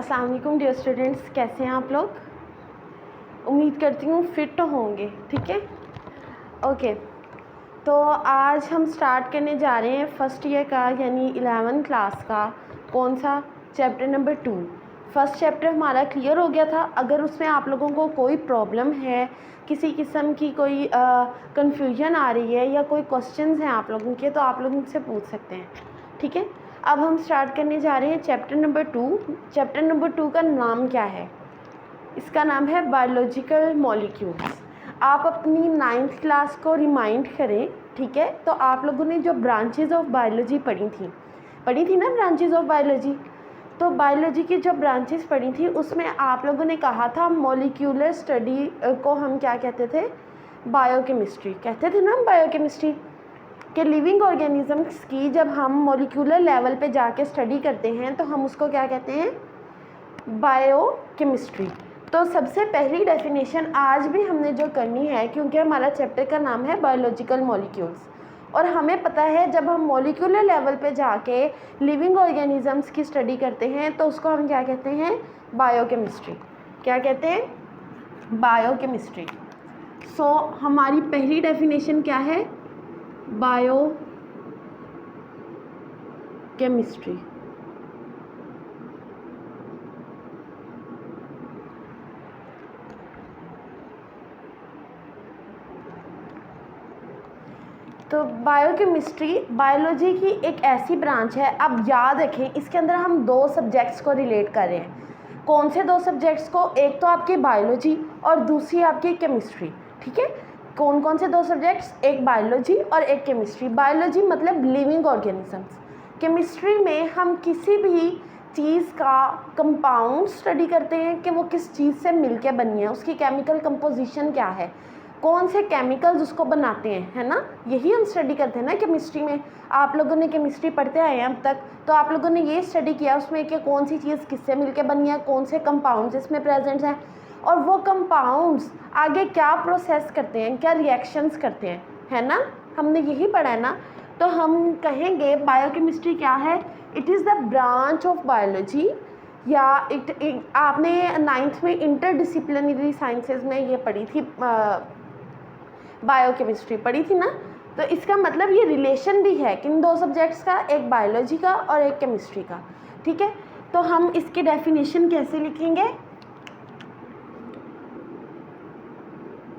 अस्सलाम वालेकुम dear students, कैसे हैं आप लोग। उम्मीद करती हूँ फिट होंगे। ठीक है, ओके। तो आज हम स्टार्ट करने जा रहे हैं फर्स्ट ईयर का यानी 11th क्लास का कौन सा चैप्टर नंबर 2। फर्स्ट चैप्टर हमारा क्लियर हो गया था। अगर उसमें आप लोगों को कोई प्रॉब्लम है, किसी किस्म की कोई कन्फ्यूजन आ रही है या कोई क्वेश्चंस हैं आप लोगों के, तो आप लोग मुझसे पूछ सकते हैं। ठीक है, अब हम स्टार्ट करने जा रहे हैं चैप्टर नंबर 2। चैप्टर नंबर 2 का नाम क्या है? इसका नाम है बायोलॉजिकल मॉलिक्यूल्स। आप अपनी 9th क्लास को रिमाइंड करें। ठीक है, तो आप लोगों ने जो ब्रांचेज ऑफ बायोलॉजी पढ़ी थी ना, ब्रांचेज ऑफ बायोलॉजी। तो बायोलॉजी की जो ब्रांचेस पढ़ी थी उसमें आप लोगों ने कहा था मॉलिक्यूलर स्टडी को हम क्या कहते थे? बायोकेमिस्ट्री कहते थे ना, बायोकेमिस्ट्री के लिविंग ऑर्गेनिजम्स की जब हम मॉलिक्यूलर लेवल पे जाके स्टडी करते हैं तो हम उसको क्या कहते हैं? बायोकेमिस्ट्री। तो सबसे पहली डेफिनेशन आज भी हमने जो करनी है, क्योंकि हमारा चैप्टर का नाम है बायोलॉजिकल मॉलिक्यूल्स, और हमें पता है जब हम मॉलिक्यूलर लेवल पे जाके लिविंग ऑर्गेनिजम्स की स्टडी करते हैं तो उसको हम क्या कहते हैं? बायोकेमिस्ट्री। क्या कहते हैं? बायोकेमिस्ट्री। सो हमारी पहली डेफिनेशन क्या है? बायोकेमिस्ट्री। तो बायोकेमिस्ट्री बायोलॉजी की एक ऐसी ब्रांच है। अब याद रखें, इसके अंदर हम दो सब्जेक्ट्स को रिलेट कर रहे हैं। कौन से दो सब्जेक्ट्स को? एक तो आपकी बायोलॉजी और दूसरी आपकी केमिस्ट्री। ठीक है, कौन कौन से दो सब्जेक्ट्स? एक बायोलॉजी और एक केमिस्ट्री। बायोलॉजी मतलब लिविंग ऑर्गेनिजम्स। केमिस्ट्री में हम किसी भी चीज़ का कंपाउंड स्टडी करते हैं कि वो किस चीज़ से मिलके बनी है, उसकी केमिकल कंपोजिशन क्या है, कौन से केमिकल्स उसको बनाते हैं, है ना। यही हम स्टडी करते हैं ना केमिस्ट्री में। आप लोगों ने केमिस्ट्री पढ़ते आए हैं अब तक, तो आप लोगों ने ये स्टडी किया उसमें कि कौन सी चीज़ किससे मिलके बनी है, कौन से कंपाउंड्स इसमें प्रेजेंट हैं, और वो कंपाउंड्स आगे क्या प्रोसेस करते हैं, क्या रिएक्शंस करते हैं, है ना। हमने यही पढ़ा है ना। तो हम कहेंगे बायोकेमिस्ट्री क्या है? It is the branch of biology, या आपने 9th में इंटरडिसिप्लिनरी साइंसेज में ये पढ़ी थी, बायोकेमिस्ट्री पढ़ी थी ना। तो इसका मतलब ये रिलेशन भी है किन दो सब्जेक्ट्स का? एक बायोलॉजी का और एक केमिस्ट्री का। ठीक है, तो हम इसकी डेफिनेशन कैसे लिखेंगे?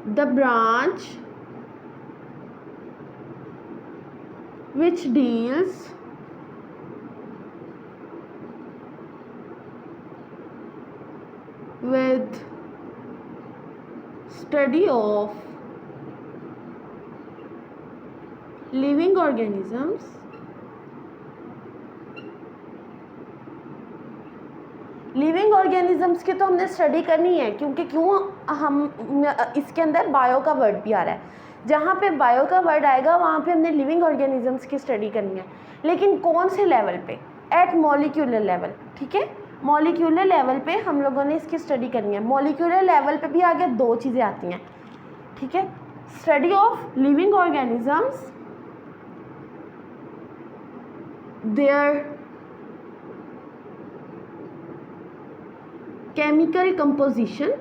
The branch which deals with study of living organisms living organisms की तो हमने स्टडी करनी है, क्योंकि क्यों हम इसके अंदर बायो का वर्ड भी आ रहा है। जहाँ पे बायो का वर्ड आएगा वहाँ पे हमने लिविंग ऑर्गेनिजम्स की स्टडी करनी है, लेकिन कौन से लेवल पे? At molecular level. ठीक है, मॉलिक्यूलर लेवल पे हम लोगों ने इसकी स्टडी करनी है। मॉलिक्यूलर लेवल पे भी आगे दो चीज़ें आती हैं। ठीक है, study of living organisms, their chemical composition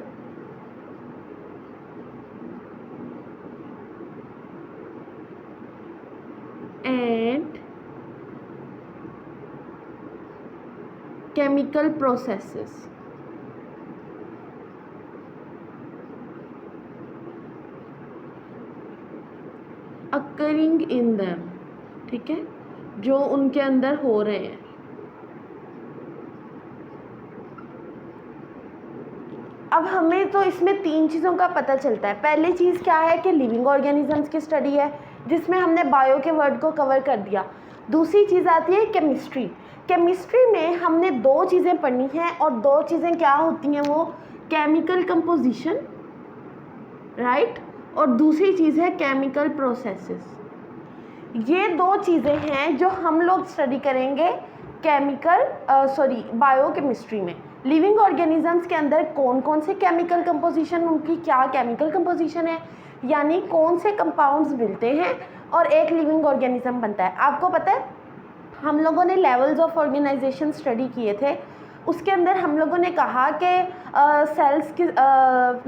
and chemical processes occurring in them। ठीक है, जो उनके अंदर हो रहे हैं। अब हमें तो इसमें तीन चीज़ों का पता चलता है। पहली चीज़ क्या है कि लिविंग ऑर्गेनिजम्स की स्टडी है, जिसमें हमने बायो के वर्ड को कवर कर दिया। दूसरी चीज़ आती है केमिस्ट्री। केमिस्ट्री में हमने दो चीज़ें पढ़नी हैं, और दो चीज़ें क्या होती हैं? वो केमिकल कंपोजिशन, राइट, और दूसरी चीज़ है केमिकल प्रोसेसेस। ये दो चीज़ें हैं जो हम लोग स्टडी करेंगे बायोकेमिस्ट्री में। लिविंग ऑर्गेनिजम्स के अंदर कौन कौन से केमिकल कंपोजिशन, उनकी क्या केमिकल कंपोजिशन है, यानी कौन से कंपाउंड्स मिलते हैं और एक लिविंग ऑर्गेनिज्म बनता है। आपको पता है हम लोगों ने लेवल्स ऑफ ऑर्गेनाइजेशन स्टडी किए थे, उसके अंदर हम लोगों ने कहा कि सेल्स की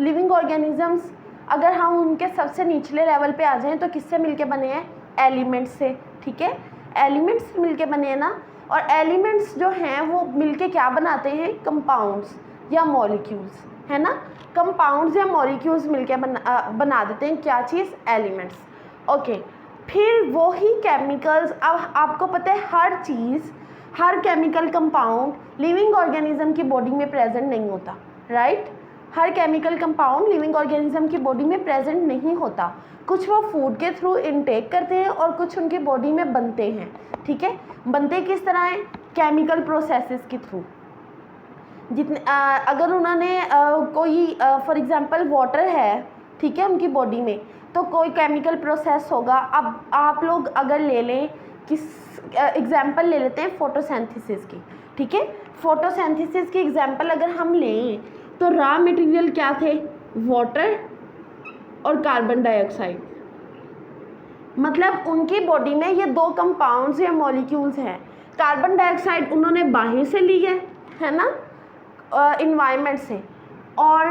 लिविंग ऑर्गेनिजम्स अगर हम उनके सबसे निचले लेवल पे आ जाएं तो किससे मिलके बने हैं? एलिमेंट्स से, ठीक है, एलिमेंट्स से मिलके बने हैं ना। और एलिमेंट्स जो हैं वो मिलके क्या बनाते हैं? कंपाउंड्स या मॉलिक्यूल्स, है ना। कंपाउंड्स या मॉलिक्यूल्स मिलके बना देते हैं क्या चीज़? एलिमेंट्स। ओके, फिर वो ही केमिकल्स, अब आपको पता है हर चीज़, हर केमिकल कंपाउंड लिविंग ऑर्गेनिज्म की बॉडी में प्रेजेंट नहीं होता, राइट। हर केमिकल कंपाउंड लिविंग ऑर्गेनिज्म की बॉडी में प्रेजेंट नहीं होता। कुछ वो फूड के थ्रू इनटेक करते हैं और कुछ उनकी बॉडी में बनते हैं, ठीक है। बनते किस तरह हैं? केमिकल प्रोसेसेस के थ्रू। जितने अगर उन्होंने कोई फॉर एग्जांपल वाटर है, ठीक है, उनकी बॉडी में, तो कोई केमिकल प्रोसेस होगा। अब आप लोग अगर ले लें, किस एग्जांपल ले लेते हैं फोटोसिंथेसिस की, ठीक है। फोटोसिंथेसिस की एग्जांपल अगर हम लें तो रॉ मटेरियल क्या थे? वाटर और कार्बन डाइऑक्साइड। मतलब उनकी बॉडी में ये दो कंपाउंड्स या मॉलिक्यूल्स हैं। कार्बन डाइऑक्साइड उन्होंने बाहर से ली है ना, इन्वायरमेंट से, और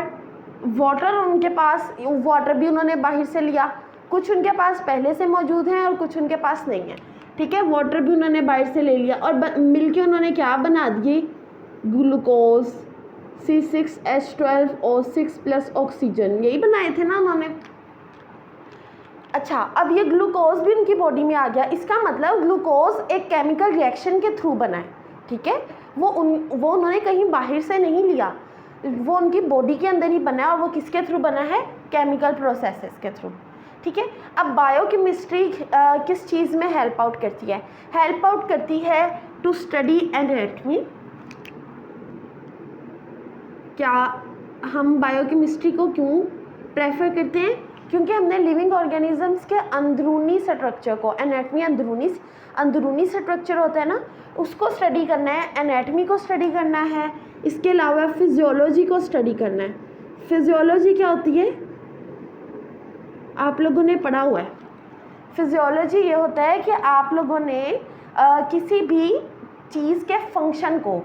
वाटर उनके पास, वाटर भी उन्होंने बाहर से लिया। कुछ उनके पास पहले से मौजूद हैं और कुछ उनके पास नहीं है, ठीक है। वाटर भी उन्होंने बाहर से ले लिया और मिलके उन्होंने क्या बना दिए? ग्लूकोज, C6H12O6 प्लस ऑक्सीजन, यही बनाए थे ना उन्होंने। अच्छा, अब ये ग्लूकोज भी उनकी बॉडी में आ गया। इसका मतलब ग्लूकोज एक केमिकल रिएक्शन के थ्रू बना है, ठीक है। वो उन्होंने कहीं बाहर से नहीं लिया, वो उनकी बॉडी के अंदर ही बना है। और वो किसके थ्रू बना है? केमिकल प्रोसेसेस के थ्रू, ठीक है। अब बायोकेमिस्ट्री किस चीज़ में हेल्प आउट करती है? हेल्प आउट करती है टू स्टडी एनाटॉमी। क्या हम बायोकेमिस्ट्री को क्यों प्रेफर करते हैं? क्योंकि हमने लिविंग ऑर्गेनिजम्स के अंदरूनी स्ट्रक्चर को, एनाटॉमी अंदरूनी स्ट्रक्चर होता है ना, उसको स्टडी करना है, एनाटॉमी को स्टडी करना है। इसके अलावा फिजियोलॉजी को स्टडी करना है। फिजियोलॉजी क्या होती है? आप लोगों ने पढ़ा हुआ है। फिजियोलॉजी ये होता है कि आप लोगों ने किसी भी चीज़ के फंक्शन को,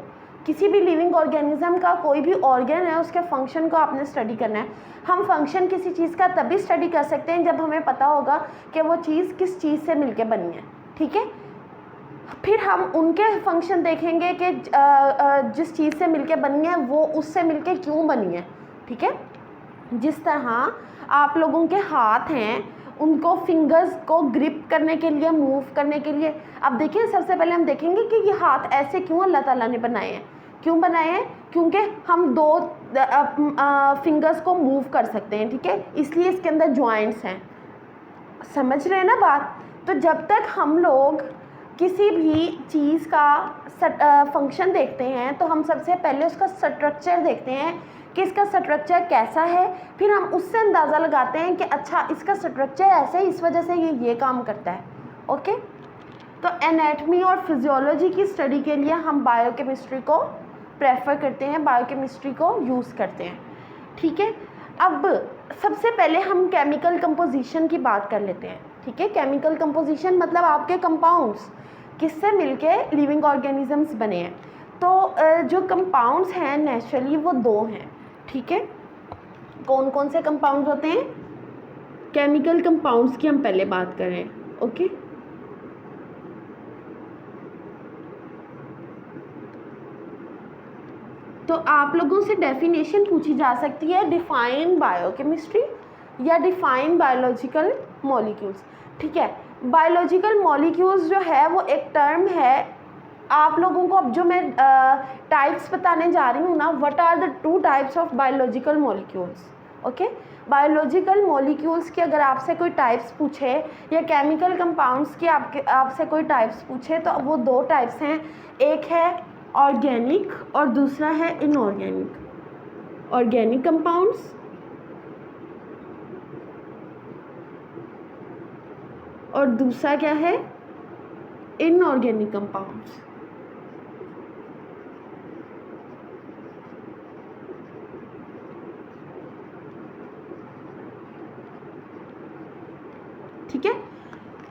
किसी भी लिविंग ऑर्गेनिज्म का कोई भी ऑर्गन है उसके फंक्शन को आपने स्टडी करना है। हम फंक्शन किसी चीज़ का तभी स्टडी कर सकते हैं जब हमें पता होगा कि वो चीज़ किस चीज़ से मिलके बनी है, ठीक है। फिर हम उनके फंक्शन देखेंगे कि जिस चीज़ से मिलके बनी है वो उससे मिलके क्यों बनी है, ठीक है। जिस तरह आप लोगों के हाथ हैं, उनको फिंगर्स को ग्रिप करने के लिए, मूव करने के लिए, अब देखिए सबसे पहले हम देखेंगे कि ये हाथ ऐसे क्यों अल्लाह ताला ने बनाए हैं। क्यों बनाए हैं? क्योंकि हम दो फिंगर्स को मूव कर सकते हैं, ठीक है, इसलिए इसके अंदर जॉइंट्स हैं। समझ रहे हैं ना बात? तो जब तक हम लोग किसी भी चीज़ का फंक्शन देखते हैं तो हम सबसे पहले उसका स्ट्रक्चर देखते हैं कि इसका स्ट्रक्चर कैसा है। फिर हम उससे अंदाज़ा लगाते हैं कि अच्छा इसका स्ट्रक्चर ऐसे है, इस वजह से ये काम करता है, ओके। तो एनाटॉमी और फिजियोलॉजी की स्टडी के लिए हम बायोकेमिस्ट्री को प्रेफर करते हैं, बायोकेमिस्ट्री को यूज़ करते हैं, ठीक है। अब सबसे पहले हम केमिकल कंपोजिशन की बात कर लेते हैं, ठीक है। केमिकल कंपोजिशन मतलब आपके कंपाउंड्स किससे मिलके लिविंग ऑर्गेनिजम्स बने हैं। तो जो कंपाउंड्स हैं नेचुरली वो दो हैं, ठीक है। कौन कौन से कंपाउंड्स होते हैं? केमिकल कंपाउंड्स की हम पहले बात करें, ओके। तो आप लोगों से डेफिनेशन पूछी जा सकती है, डिफाइन बायोकेमिस्ट्री या डिफाइन बायोलॉजिकल मॉलिक्यूल्स, ठीक है। बायोलॉजिकल मॉलिक्यूल्स जो है वो एक टर्म है। आप लोगों को अब जो मैं टाइप्स बताने जा रही हूँ ना, what are the 2 types of biological molecules, okay. Biological molecules की अगर आपसे कोई टाइप्स पूछे या केमिकल कंपाउंड्स की आपसे कोई टाइप्स पूछे तो वो 2 टाइप्स हैं। एक है ऑर्गेनिक और दूसरा है इनऑर्गेनिक। ऑर्गेनिक कंपाउंड्स और दूसरा क्या है? Inorganic compounds. ठीक है,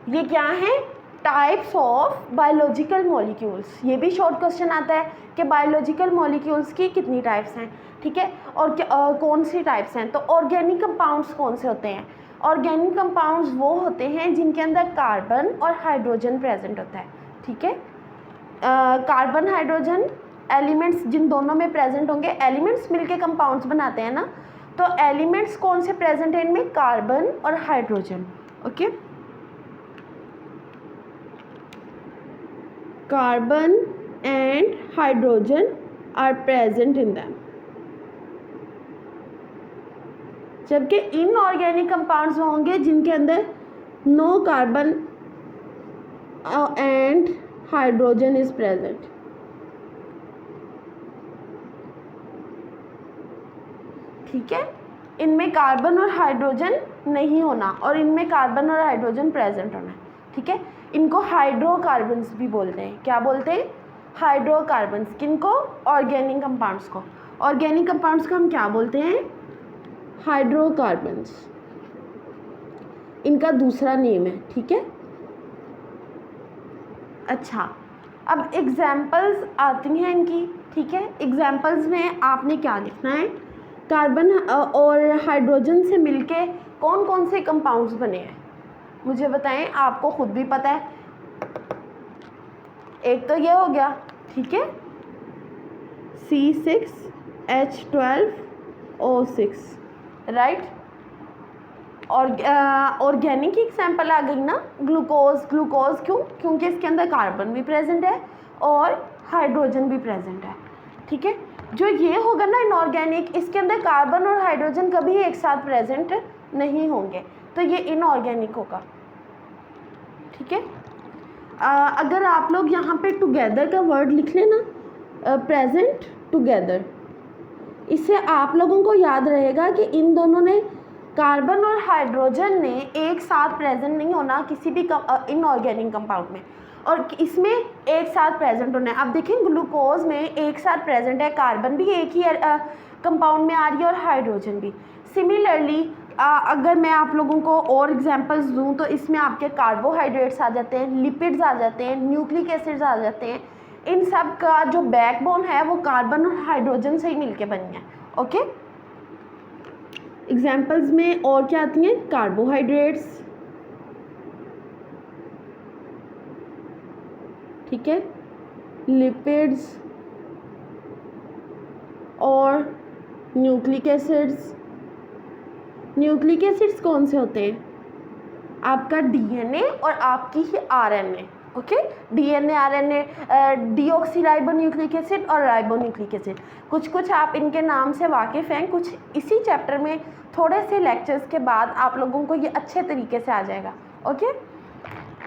ये क्या है? Types of biological molecules. ये भी शॉर्ट क्वेश्चन आता है कि बायोलॉजिकल मॉलिक्यूल्स की कितनी टाइप्स हैं, ठीक है, और कौन सी टाइप्स हैं। तो ऑर्गेनिक कंपाउंड्स कौन से होते हैं? ऑर्गेनिक कंपाउंड्स वो होते हैं जिनके अंदर कार्बन और हाइड्रोजन प्रेजेंट होता है, ठीक है। कार्बन हाइड्रोजन एलिमेंट्स जिन दोनों में प्रेजेंट होंगे, एलिमेंट्स मिलके कंपाउंड्स बनाते हैं ना, तो एलिमेंट्स कौन से प्रेजेंट हैं इनमें? कार्बन और hydrogen, okay. Carbon and hydrogen are present in them. जबकि इनऑर्गेनिक कंपाउंड्स होंगे जिनके अंदर no carbon and hydrogen is present, ठीक है। इनमें कार्बन और हाइड्रोजन नहीं होना और इनमें कार्बन और हाइड्रोजन प्रेजेंट होना, ठीक है। इनको हाइड्रोकार्बन्स भी बोलते हैं। क्या बोलते हैं? हाइड्रोकार्बन्स। किनको? ऑर्गेनिक कंपाउंड्स को। ऑर्गेनिक कंपाउंड्स को हम क्या बोलते हैं? हाइड्रोकार्बन्स। इनका दूसरा नेम है, ठीक है। अच्छा, अब एग्जाम्पल्स आती हैं इनकी, ठीक है। एग्जाम्पल्स में आपने क्या लिखना है? कार्बन और हाइड्रोजन से मिलके कौन कौन से कंपाउंड्स बने हैं मुझे बताएं, आपको खुद भी पता है। एक तो ये हो गया, ठीक है, C6H12O6, राइट। और ऑर्गेनिक की एग्जाम्पल आ गई ना, ग्लूकोज। ग्लूकोज क्यों? क्योंकि इसके अंदर कार्बन भी प्रेजेंट है और हाइड्रोजन भी प्रेजेंट है, ठीक है। जो ये होगा ना इनऑर्गेनिक, इसके अंदर कार्बन और हाइड्रोजन कभी एक साथ प्रेजेंट नहीं होंगे, तो ये इनऑर्गेनिक होगा, ठीक है। अगर आप लोग यहाँ पे टुगेदर का वर्ड लिख लेना, प्रेजेंट टुगेदर, इससे आप लोगों को याद रहेगा कि इन दोनों ने, कार्बन और हाइड्रोजन ने एक साथ प्रेजेंट नहीं होना किसी भी इनऑर्गेनिक कंपाउंड में, और इसमें एक साथ प्रेजेंट होना है। अब देखें, ग्लूकोज में एक साथ प्रेजेंट है, कार्बन भी एक ही कंपाउंड में आ रही है और हाइड्रोजन भी। सिमिलरली अगर मैं आप लोगों को और एग्जांपल्स दूं तो इसमें आपके कार्बोहाइड्रेट्स आ जाते हैं, लिपिड्स आ जाते हैं, न्यूक्लिक एसिड्स आ जाते हैं। इन सब का जो बैकबोन है वो कार्बन और हाइड्रोजन से ही मिलके बनी है, ओके। एग्जांपल्स में और क्या आती हैं? कार्बोहाइड्रेट्स, ठीक है, लिपिड्स और न्यूक्लिक एसिड्स। न्यूक्लिक एसिड्स कौन से होते हैं? आपका डीएनए और आपकी ही RNA, okay. DNA, RNA, deoxyribonucleic acid और राइबोन्यूक्लिक एसिड। कुछ कुछ आप इनके नाम से वाकिफ़ हैं, कुछ इसी चैप्टर में थोड़े से लेक्चर्स के बाद आप लोगों को ये अच्छे तरीके से आ जाएगा, ओके।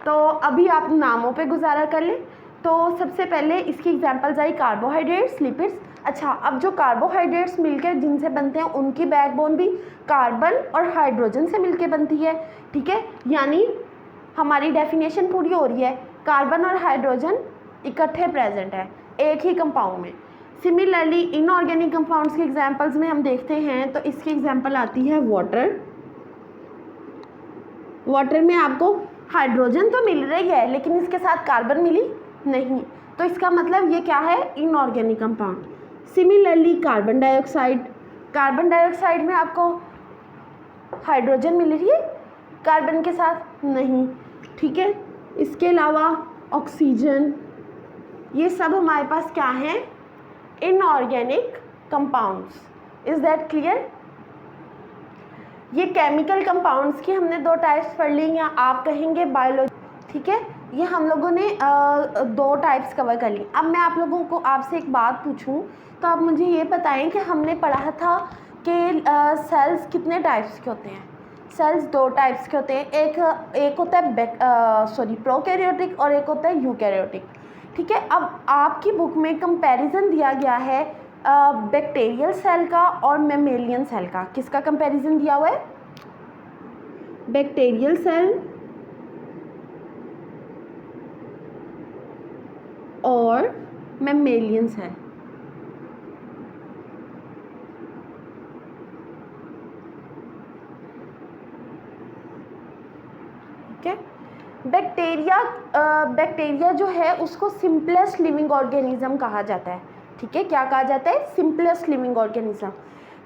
तो अभी आप नामों पे गुजारा कर लें। तो सबसे पहले इसकी एग्जांपल्स आई कार्बोहाइड्रेट्स, लिपिड्स। अच्छा, अब जो कार्बोहाइड्रेट्स मिलकर जिनसे बनते हैं उनकी बैकबोन भी कार्बन और हाइड्रोजन से मिलकर बनती है, ठीक है। यानी हमारी डेफिनेशन पूरी हो रही है, कार्बन और हाइड्रोजन इकट्ठे प्रेजेंट है एक ही कंपाउंड में। सिमिलरली इनऑर्गेनिक कंपाउंड्स के एग्जांपल्स में हम देखते हैं तो इसकी एग्जांपल आती है वाटर। वाटर में आपको हाइड्रोजन तो मिल रही है लेकिन इसके साथ कार्बन मिली नहीं, तो इसका मतलब ये क्या है? Inorganic compound. Similarly carbon dioxide, carbon dioxide में आपको हाइड्रोजन मिल रही है, कार्बन के साथ नहीं, ठीक है। इसके अलावा ऑक्सीजन, ये सब हमारे पास क्या है? Inorganic compounds. Is that clear? ये केमिकल कंपाउंड्स की हमने दो टाइप्स पढ़ ली, या आप कहेंगे बायोलॉजी, ठीक है। ये हम लोगों ने दो टाइप्स कवर कर ली। अब मैं आप लोगों को आपसे एक बात पूछूं तो आप मुझे ये बताएं कि हमने पढ़ा था कि सेल्स कितने टाइप्स के होते हैं? सेल्स दो टाइप्स के होते हैं, एक होता है प्रोकैरियोटिक और एक होता है यूकैरियोटिक, ठीक है। अब आपकी बुक में कंपैरिजन दिया गया है बैक्टीरियल सेल का और मैमेलियन सेल का। किसका कंपैरिजन दिया हुआ है? बैक्टीरियल सेल और मैमेलियन सेल, ठीक है। बैक्टीरिया जो है उसको सिंपलेस्ट लिविंग ऑर्गेनिज्म कहा जाता है, ठीक है, क्या कहा जाता है, सिंपलेस्ट लिविंग ऑर्गेनिज्म।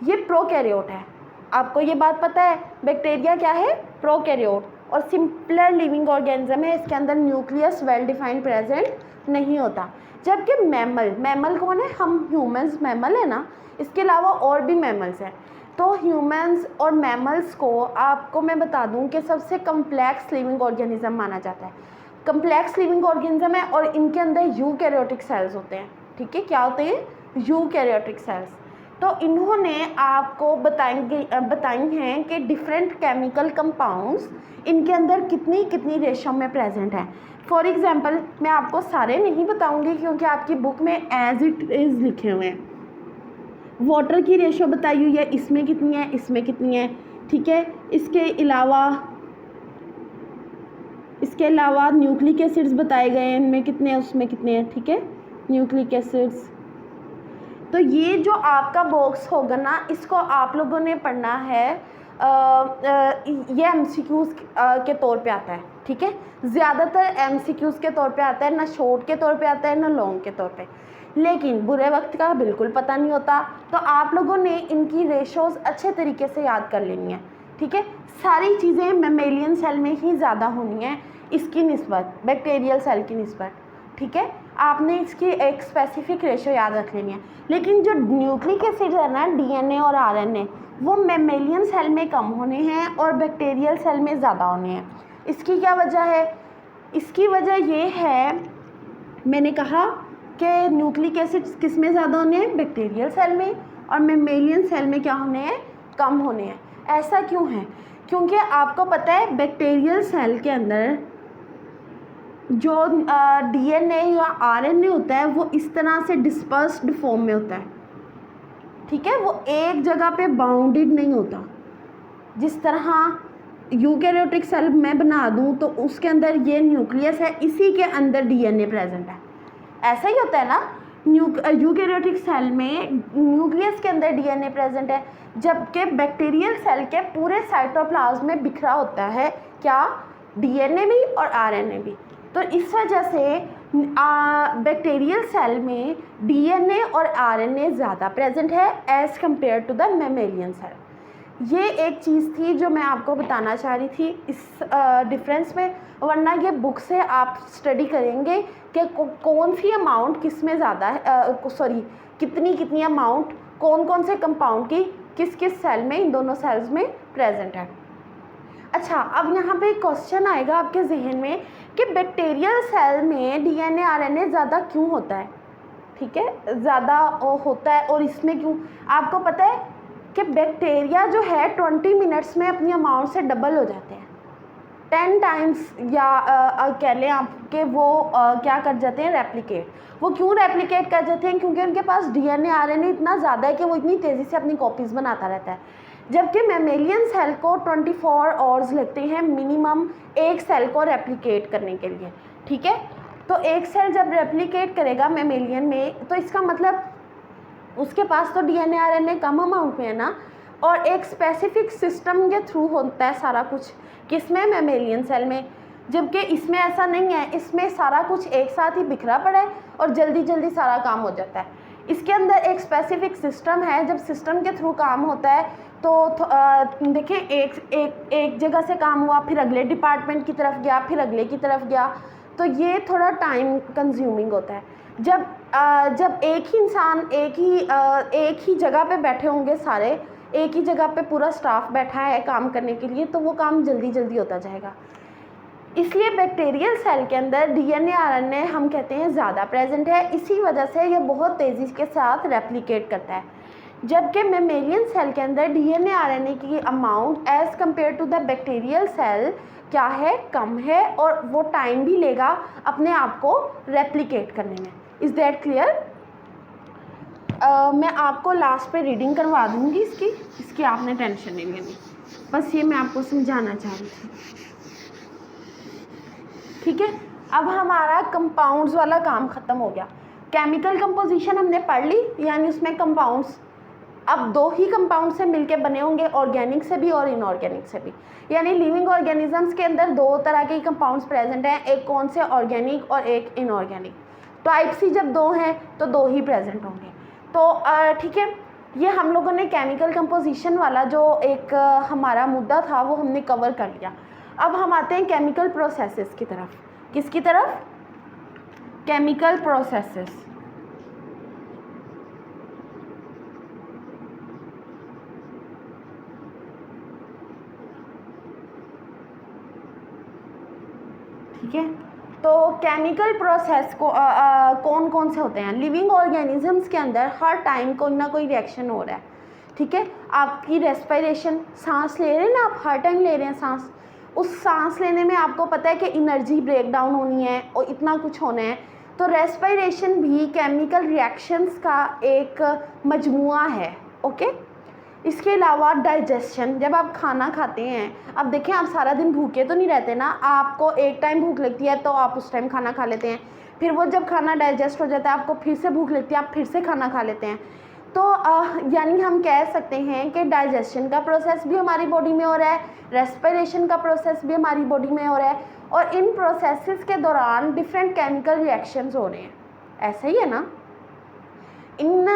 ये प्रोकैरियोट है, आपको ये बात पता है, बैक्टीरिया क्या है, प्रोकैरियोट, और सिंपलर लिविंग ऑर्गेनिज्म है, इसके अंदर न्यूक्लियस वेल डिफाइंड प्रेजेंट नहीं होता। जबकि मैमल कौन है, हम ह्यूमंस मैमल है ना, इसके अलावा और भी मैमल्स हैं। तो ह्यूमंस और मैमल्स को आपको मैं बता दूं कि सबसे कम्प्लेक्स लिविंग ऑर्गेनिज्म माना जाता है। कम्प्लेक्स लिविंग ऑर्गेनिज्म है और इनके अंदर यूकैरियोटिक सेल्स होते हैं, ठीक है, क्या होते हैं, यूकैरियोटिक सेल्स। तो इन्होंने आपको बताई हैं कि डिफरेंट केमिकल कंपाउंड्स इनके अंदर कितनी कितनी रेशो में प्रेजेंट है। फॉर एग्जांपल मैं आपको सारे नहीं बताऊंगी क्योंकि आपकी बुक में एज इट इज़ लिखे हुए हैं। वाटर की रेशो बताई हुई है, इसमें कितनी है, इसमें कितनी है, ठीक है। इसके अलावा न्यूक्लिक एसिड्स बताए गए हैं, इनमें कितने हैं, उसमें कितने हैं, ठीक है, न्यूक्लिक एसिड्स। तो ये जो आपका बॉक्स होगा ना, इसको आप लोगों ने पढ़ना है, ये MCQs के तौर पे आता है, ठीक है, ज़्यादातर MCQs के तौर पे आता है, ना शॉर्ट के तौर पे आता है ना लॉन्ग के तौर पे, लेकिन बुरे वक्त का बिल्कुल पता नहीं होता। तो आप लोगों ने इनकी रेशोज़ अच्छे तरीके से याद कर लेनी है, ठीक है। सारी चीज़ें मैमेलियन सेल में ही ज़्यादा होनी है इसकी निस्बत बैक्टीरियल सेल की निस्बत, ठीक है। आपने इसकी एक स्पेसिफिक रेशो याद रख लेनी है। लेकिन जो न्यूक्लिक एसिड है ना, DNA और RNA, वो मैमेलियन सेल में कम होने हैं और बैक्टीरियल सेल में ज़्यादा होने हैं। इसकी क्या वजह है, इसकी वजह ये है, मैंने कहा कि न्यूक्लिक एसिड्स किस में ज़्यादा होने हैं, बैक्टीरियल सेल में, और मैमेलियन सेल में क्या होने हैं, कम होने हैं। ऐसा क्यों है, क्योंकि आपको पता है बैक्टीरियल सेल के अंदर जो DNA या RNA होता है वो इस तरह से डिस्पर्स्ड फॉर्म में होता है, ठीक है, वो एक जगह पे बाउंडेड नहीं होता। जिस तरह यूकैरियोटिक सेल मैं बना दूं तो उसके अंदर ये न्यूक्लियस है, इसी के अंदर DNA प्रेजेंट है, ऐसा ही होता है ना। यूकैरियोटिक सेल में न्यूक्लियस के अंदर DNA प्रेजेंट है, जबकि बैक्टीरियल सेल के पूरे साइटोप्लाज्म में बिखरा होता है क्या, DNA भी और RNA भी। तो इस वजह से बैक्टीरियल सेल में DNA और RNA ज़्यादा प्रेजेंट है as compare to the mammalian cell. ये एक चीज़ थी जो मैं आपको बताना चाह रही थी इस डिफरेंस में, वरना ये बुक से आप स्टडी करेंगे कि कौन सी अमाउंट किस में ज़्यादा है, कितनी अमाउंट कौन कौन से कंपाउंड की किस किस सेल में, इन दोनों सेल्स में प्रेजेंट है। अच्छा, अब यहाँ पे एक क्वेश्चन आएगा आपके जहन में कि बैक्टीरियल सेल में DNA RNA ज़्यादा क्यों होता है, ठीक है, ज़्यादा होता है, और इसमें क्यों। आपको पता है कि बैक्टीरिया जो है 20 मिनट्स में अपनी अमाउंट से डबल हो जाते हैं, 10 टाइम्स, या कह लें आप कि वो क्या कर जाते हैं, रेप्लिकेट। वो क्यों रेप्लिकेट कर जाते हैं, क्योंकि उनके पास DNA RNA इतना ज़्यादा है कि वो इतनी तेज़ी से अपनी कॉपीज़ बनाता रहता है। जबकि मैमेलियन सेल को 24 आवर्स लगते हैं मिनिमम एक सेल को रेप्लिकेट करने के लिए, ठीक है। तो एक सेल जब रेप्लिकेट करेगा मैमेलियन में, तो इसका मतलब उसके पास तो DNA RNA कम अमाउंट में है ना, और एक स्पेसिफिक सिस्टम के थ्रू होता है सारा कुछ, किसमें, मैमेलियन सेल में। जबकि इसमें ऐसा नहीं है, इसमें सारा कुछ एक साथ ही बिखरा पड़ा है और जल्दी जल्दी सारा काम हो जाता है। इसके अंदर एक स्पेसिफिक सिस्टम है, जब सिस्टम के थ्रू काम होता है तो देखिए एक जगह से काम हुआ, फिर अगले डिपार्टमेंट की तरफ गया, फिर अगले की तरफ गया, तो ये थोड़ा टाइम कंज्यूमिंग होता है। जब एक ही इंसान एक ही जगह पे बैठे होंगे, सारे एक ही जगह पे पूरा स्टाफ बैठा है काम करने के लिए, तो वो काम जल्दी जल्दी होता जाएगा। इसलिए बैक्टीरियल सेल के अंदर DNA RNA हम कहते हैं ज़्यादा प्रेजेंट है, इसी वजह से ये बहुत तेज़ी के साथ रेप्लिकेट करता है। जबकि मैमेलियन सेल के अंदर DNA RNA की amount as compare to the bacterial cell क्या है, कम है, और वो टाइम भी लेगा अपने आप को रेप्लिकेट करने में। Is that clear? मैं आपको लास्ट पे रीडिंग करवा दूँगी इसकी आपने टेंशन नहीं लेनी, बस ये मैं आपको समझाना चाह रही थी, ठीक है। अब हमारा कंपाउंड्स वाला काम ख़त्म हो गया। केमिकल कंपोजिशन हमने पढ़ ली, यानी उसमें कंपाउंड्स अब 2 ही कंपाउंड से मिलके बने होंगे, ऑर्गेनिक से भी और इनऑर्गेनिक से भी। यानी लिविंग ऑर्गेनिजम्स के अंदर 2 तरह के कंपाउंड्स प्रेजेंट हैं, एक कौन से, ऑर्गेनिक और एक इनऑर्गेनिक। टाइप्स ही जब दो हैं तो दो ही प्रेजेंट होंगे। तो ठीक है, ये हम लोगों ने केमिकल कंपोजिशन वाला जो एक हमारा मुद्दा था वो हमने कवर कर लिया। अब हम आते हैं केमिकल प्रोसेसेस की तरफ। किसकी तरफ? Chemical processes. ठीक है, तो केमिकल प्रोसेस को कौन कौन से होते हैं? लिविंग ऑर्गेनिजम्स के अंदर हर टाइम कोई ना कोई रिएक्शन हो रहा है। ठीक है, आपकी रेस्पिरेशन, सांस ले रहे हैं ना आप, हर टाइम ले रहे हैं सांस, उस सांस लेने में आपको पता है कि एनर्जी ब्रेक डाउन होनी है और इतना कुछ होना है। तो रेस्पिरेशन भी केमिकल रिएक्शंस का एक मजमुआ है। ओके, इसके अलावा डाइजेशन, जब आप खाना खाते हैं, अब देखें आप सारा दिन भूखे तो नहीं रहते ना, आपको एक टाइम भूख लगती है तो आप उस टाइम खाना खा लेते हैं, फिर वो जब खाना डाइजेस्ट हो जाता है आपको फिर से भूख लगती है, आप फिर से खाना खा लेते हैं। तो यानी हम कह सकते हैं कि डाइजेशन का प्रोसेस भी हमारी बॉडी में हो रहा है, रेस्पिरेशन का प्रोसेस भी हमारी बॉडी में हो रहा है, और इन प्रोसेसेस के दौरान डिफरेंट केमिकल रिएक्शंस हो रहे हैं। ऐसा ही है ना? इन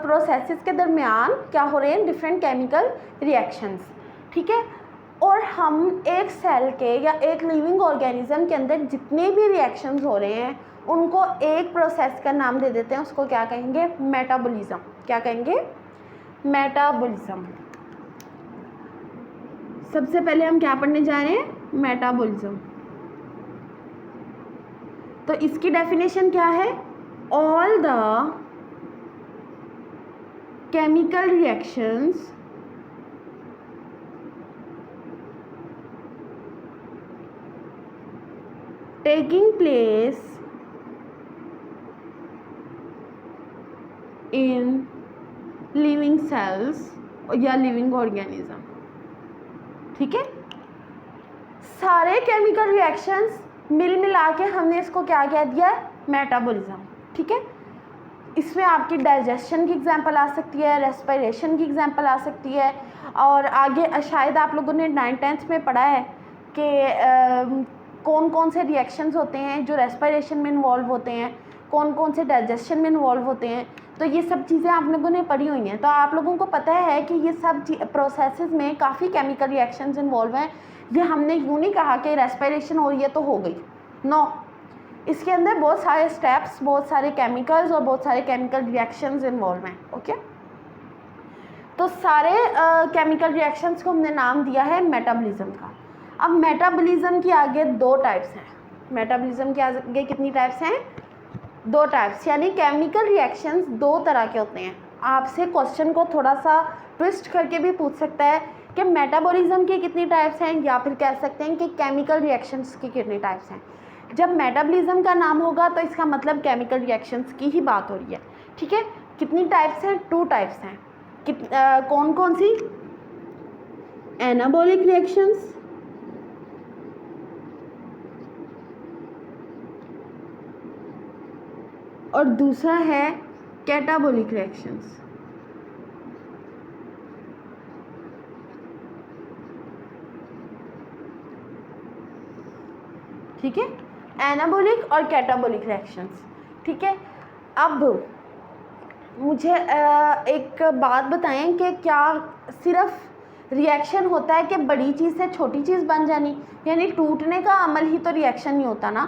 प्रोसेसेस के दरमियान क्या हो रहे हैं? Different chemical reactions. ठीक है, और हम एक सेल के या एक लिविंग ऑर्गेनिज्म के अंदर जितने भी रिएक्शंस हो रहे हैं उनको एक प्रोसेस का नाम दे देते हैं, उसको क्या कहेंगे? मेटाबॉलिज्म। क्या कहेंगे? मेटाबॉलिज्म। सबसे पहले हम क्या पढ़ने जा रहे हैं? मेटाबॉलिज्म। तो इसकी डेफिनेशन क्या है? All the chemical reactions taking place in living cells या living organism। ठीक है, सारे केमिकल रिएक्शंस मिल मिला के हमने इसको क्या कह दिया है? मेटाबॉलिज्म। ठीक है, इसमें आपकी डाइजेशन की एग्जांपल आ सकती है, रेस्पिरेशन की एग्जांपल आ सकती है, और आगे शायद आप लोगों ने 9th-10th में पढ़ा है कि कौन कौन से रिएक्शंस होते हैं जो रेस्पिरेशन में इन्वॉल्व होते हैं, कौन कौन से डाइजेशन में इन्वॉल्व होते हैं। तो ये सब चीज़ें आप लोगों ने पढ़ी हुई हैं, तो आप लोगों को पता है कि ये सब प्रोसेसेस में काफ़ी केमिकल रिएक्शंस इन्वॉल्व हैं। ये हमने यूँ नहीं कहा कि रेस्पिरेशन हो रही है तो हो गई, नो, इसके अंदर बहुत सारे स्टेप्स, बहुत सारे केमिकल्स और बहुत सारे केमिकल रिएक्शंस इन्वॉल्व हैं। ओके, तो सारे केमिकल रिएक्शंस को हमने नाम दिया है मेटाबॉलिज्म का। अब मेटाबॉलिज्म की आगे दो टाइप्स हैं। मेटाबॉलिज्म के आगे कितनी टाइप्स हैं? दो टाइप्स, यानी केमिकल रिएक्शंस दो तरह के होते हैं। आपसे क्वेश्चन को थोड़ा सा ट्विस्ट करके भी पूछ सकता है कि मेटाबॉलिज्म की कितनी टाइप्स हैं, या फिर कह सकते हैं कि केमिकल रिएक्शंस की कितनी टाइप्स हैं। जब मेटाबॉलिज्म का नाम होगा तो इसका मतलब केमिकल रिएक्शंस की ही बात हो रही है। ठीक है, कितनी टाइप्स हैं? 2 टाइप्स हैं। कौन कौन सी? एनाबॉलिक रिएक्शंस और दूसरा है कैटाबॉलिक रिएक्शंस। ठीक है, एनाबॉलिक और कैटाबॉलिक रिएक्शंस। ठीक है, अब मुझे एक बात बताएं कि क्या सिर्फ रिएक्शन होता है कि बड़ी चीज़ से छोटी चीज़ बन जानी, यानी टूटने का अमल ही तो रिएक्शन नहीं होता ना,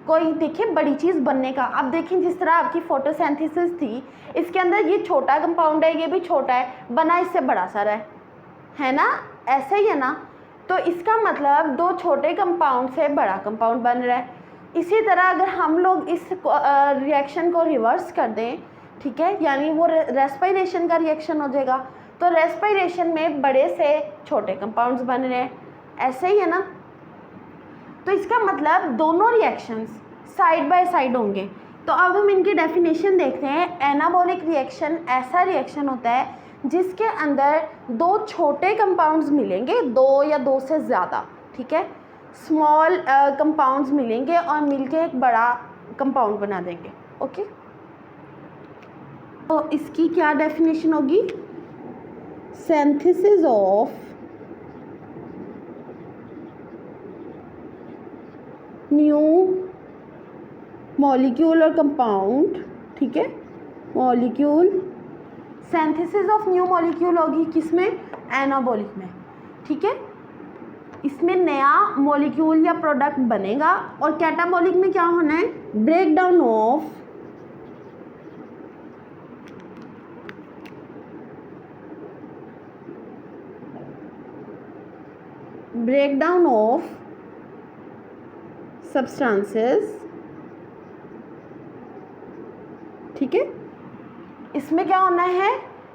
कोई देखिए बड़ी चीज़ बनने का। अब देखें जिस तरह आपकी फोटोसिंथेसिस थी, इसके अंदर ये छोटा कंपाउंड है, ये भी छोटा है, बना इससे बड़ा सारा है ना, ऐसे ही है ना। तो इसका मतलब दो छोटे कंपाउंड से बड़ा कंपाउंड बन रहा है। इसी तरह अगर हम लोग इस रिएक्शन को रिवर्स कर दें, ठीक है, यानी वो रेस्पिरेशन का रिएक्शन हो जाएगा, तो रेस्पिरेशन में बड़े से छोटे कंपाउंड्स बन रहे हैं, ऐसे ही है ना। तो इसका मतलब दोनों रिएक्शंस साइड बाय साइड होंगे। तो अब हम इनकी डेफिनेशन देखते हैं। एनाबॉलिक रिएक्शन ऐसा रिएक्शन होता है जिसके अंदर दो छोटे कंपाउंड्स मिलेंगे, दो या दो से ज़्यादा, ठीक है, स्मॉल कंपाउंड्स मिलेंगे और मिलके एक बड़ा कंपाउंड बना देंगे। ओके, तो इसकी क्या डेफिनेशन होगी? सिंथेसिस ऑफ न्यू मॉलिक्यूल और कंपाउंड, ठीक है, molecule, synthesis of new molecule होगी किसमें, एनाबॉलिक में, ठीक है, इसमें नया मॉलिक्यूल या प्रोडक्ट बनेगा। और कैटाबॉलिक में क्या होना है, ब्रेक डाउन ऑफ सब्सटेंसेस, ठीक है, इसमें क्या होना है,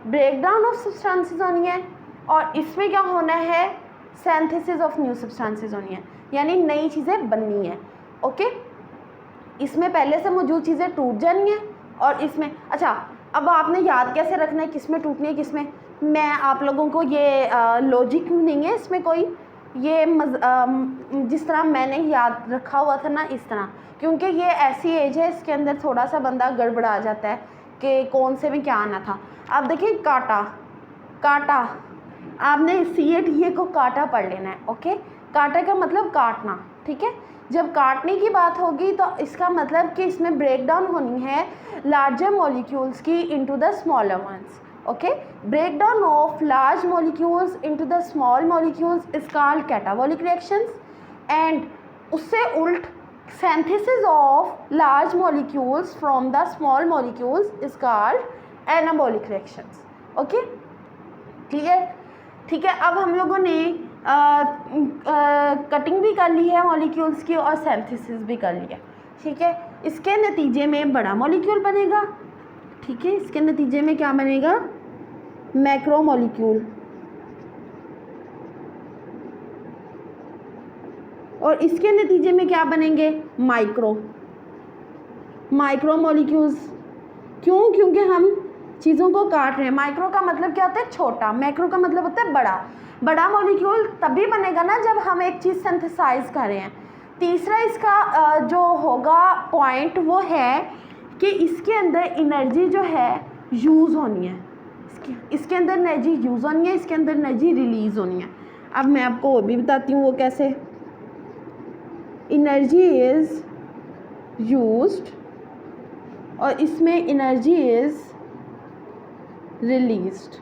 ब्रेक डाउन ऑफ सब्सटेंसेस होनी है, और इसमें क्या होना है, सिंथेसिस ऑफ न्यू सब्सटेंसेस होनी है, यानी नई चीज़ें बननी है। ओके, इसमें पहले से मौजूद चीज़ें टूट जानी है, और इसमें अच्छा, अब आपने याद कैसे रखना है किस में टूटनी है किस में, मैं आप लोगों को ये लॉजिक नहीं है इसमें कोई, ये जिस तरह मैंने याद रखा हुआ था ना इस तरह, क्योंकि ये ऐसी एज है इसके अंदर थोड़ा सा बंदा गड़बड़ा जाता है कि कौन से में क्या आना था। आप देखिए काटा, काटा, आपने CATA को काटा पढ़ लेना है। ओके, काटा का मतलब काटना, ठीक है, जब काटने की बात होगी तो इसका मतलब कि इसमें ब्रेक डाउन होनी है लार्जर मॉलिक्यूल्स की into the smaller ones. Okay, break down of large molecules into the small molecules is called catabolic reactions, and उससे उल्ट synthesis of large molecules from the small molecules is called anabolic reactions. Okay, clear, ठीक है। अब हम लोगों ने cutting भी कर ली है मॉलिक्यूल्स की और सिंथेसिस भी कर लिया, ठीक है। इसके नतीजे में बड़ा मॉलिक्यूल बनेगा, ठीक है, इसके नतीजे में क्या बनेगा, मैक्रो मॉलिक्यूल, और इसके नतीजे में क्या बनेंगे, माइक्रो मॉलिक्यूल्स। क्यों, क्योंकि हम चीज़ों को काट रहे हैं। माइक्रो का मतलब क्या होता है, छोटा, मैक्रो का मतलब होता है बड़ा। बड़ा मॉलिक्यूल तभी बनेगा ना जब हम एक चीज़ सिंथेसाइज कर रहे हैं। तीसरा इसका जो होगा पॉइंट वो है कि इसके अंदर एनर्जी जो है यूज़ होनी है, इसके अंदर एनर्जी यूज़ होनी है, इसके अंदर एनर्जी रिलीज़ होनी है। अब मैं आपको वो भी बताती हूँ वो कैसे। एनर्जी इज़ यूज्ड और इसमें एनर्जी इज़ रिलीज्ड,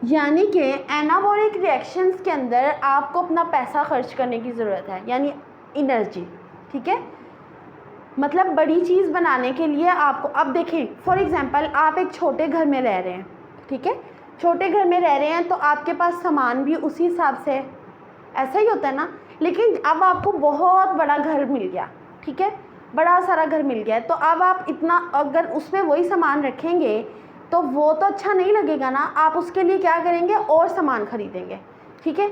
यानी कि एनाबॉलिक रिएक्शंस के अंदर आपको अपना पैसा खर्च करने की ज़रूरत है, यानी एनर्जी, ठीक है। मतलब बड़ी चीज़ बनाने के लिए आपको, अब देखें फॉर एग्जांपल आप एक छोटे घर में रह रहे हैं, ठीक है, छोटे घर में रह रहे हैं तो आपके पास सामान भी उसी हिसाब से ऐसा ही होता है ना। लेकिन अब आपको बहुत बड़ा घर मिल गया, ठीक है, बड़ा सारा घर मिल गया है, तो अब आप इतना अगर उसमें वही सामान रखेंगे तो वो तो अच्छा नहीं लगेगा ना, आप उसके लिए क्या करेंगे, और सामान खरीदेंगे, ठीक है।